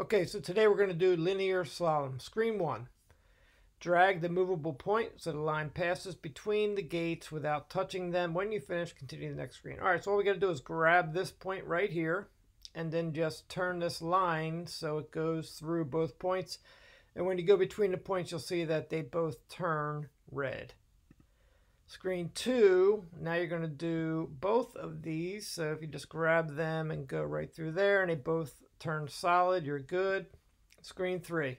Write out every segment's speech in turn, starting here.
Okay, so today we're going to do linear slalom. Screen 1. Drag the movable point so the line passes between the gates without touching them. When you finish, continue to the next screen. All right, so all we got to do is grab this point right here and then just turn this line so it goes through both points. And when you go between the points, you'll see that they both turn red. Screen 2, now you're going to do both of these. So if you just grab them and go right through there and they both turn solid, you're good. Screen 3,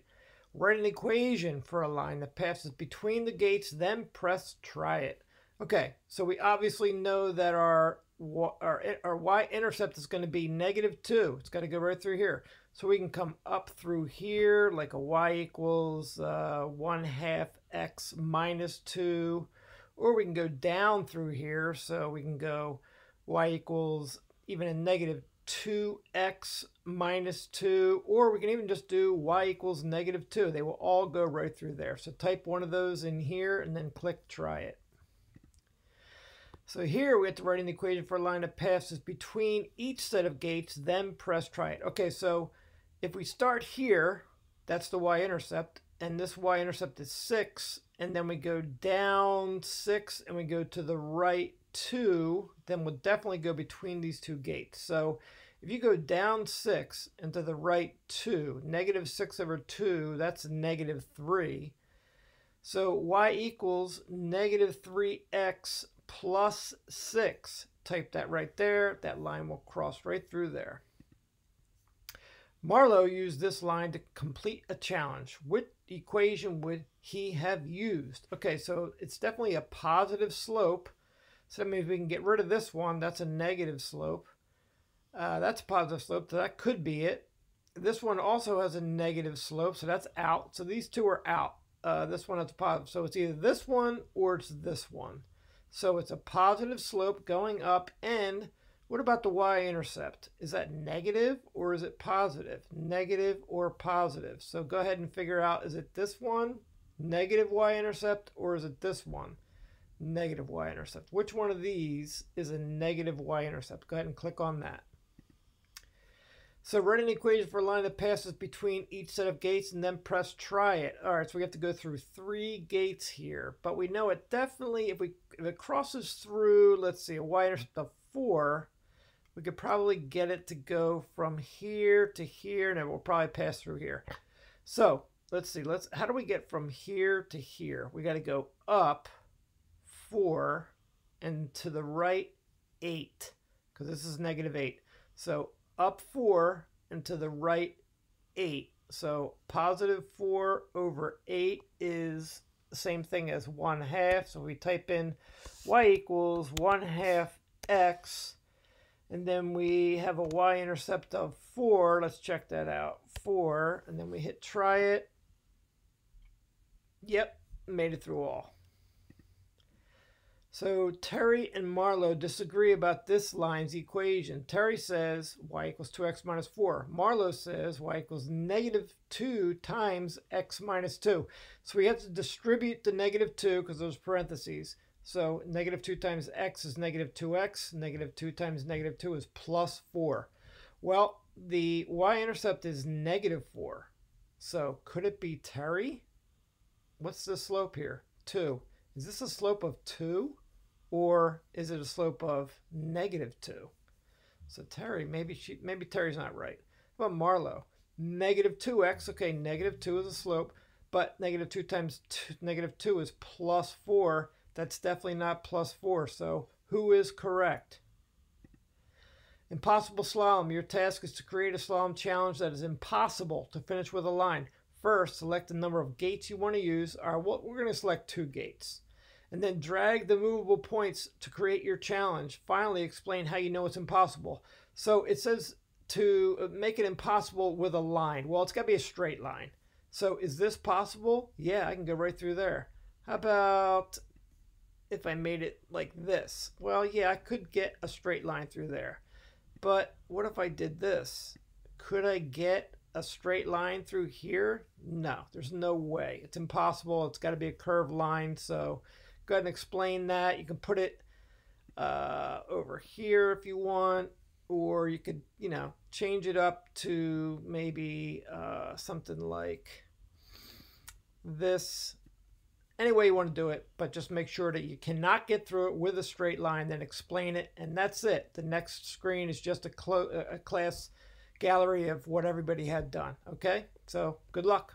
write an equation for a line that passes between the gates, then press try it. Okay, so we obviously know that our y-intercept is going to be -2. It's got to go right through here. So we can come up through here like a y equals 1/2 x minus 2. Or we can go down through here, so we can go y equals even a -2x minus 2, or we can even just do y equals -2. They will all go right through there. So type one of those in here and then click try it. So here we have to write an equation for a line that passes between each set of gates, then press try it. Okay, so if we start here, that's the y-intercept, and this y-intercept is 6, and then we go down 6 and we go to the right 2, then we'll definitely go between these two gates. So if you go down 6 and to the right 2, -6/2, that's -3. So y equals -3x plus 6. Type that right there. That line will cross right through there. Marlowe used this line to complete a challenge. What equation would he have used? Okay, so it's definitely a positive slope. So that means we can get rid of this one. That's a negative slope. That's a positive slope, so that could be it. This one also has a negative slope, so that's out. So these two are out. This one is positive. So it's either this one or it's this one. So it's a positive slope going up. And what about the y-intercept? Is that negative or is it positive? Negative or positive? So go ahead and figure out, is it this one, negative y-intercept, or is it this one, negative y-intercept? Which one of these is a negative y-intercept? Go ahead and click on that. So write an equation for a line that passes between each set of gates and then press try it. All right, so we have to go through 3 gates here, but we know it definitely, if it crosses through, let's see, a y-intercept of 4, we could probably get it to go from here to here, and it will probably pass through here. So let's see, how do we get from here to here? We got to go up 4 and to the right 8, because this is -8. So up 4 and to the right 8. So +4/8 is the same thing as 1/2. So we type in y equals 1/2 x, and then we have a y-intercept of 4. Let's check that out. 4, and then we hit try it. Yep, made it through all. So Terry and Marlowe disagree about this line's equation. Terry says y equals 2x minus 4. Marlowe says y equals -2 times x minus 2. So we have to distribute the -2 because those parentheses. So -2 times x is -2x. -2 times -2 is +4. Well, the y-intercept is -4. So could it be Terry? What's the slope here? 2. Is this a slope of 2? Or is it a slope of -2? So Terry, maybe Terry's not right. How about Marlowe? -2x. Okay, -2 is a slope, but -2 times -2 is +4. That's definitely not +4. So who is correct? Impossible slalom. Your task is to create a slalom challenge that is impossible to finish with a line. First, select the number of gates you want to use. We're going to select 2 gates. And then drag the movable points to create your challenge. Finally, explain how you know it's impossible. So it says to make it impossible with a line. Well, it's got to be a straight line. So is this possible? Yeah, I can go right through there. How about if I made it like this? Well, yeah, I could get a straight line through there. But what if I did this? Could I get a straight line through here? No, there's no way. It's impossible. It's got to be a curved line. So go ahead and explain that. You can put it over here if you want. or you could, change it up to maybe something like this. Any way you want to do it, but just make sure that you cannot get through it with a straight line, then explain it, and that's it. The next screen is just a class gallery of what everybody had done. Okay, so good luck.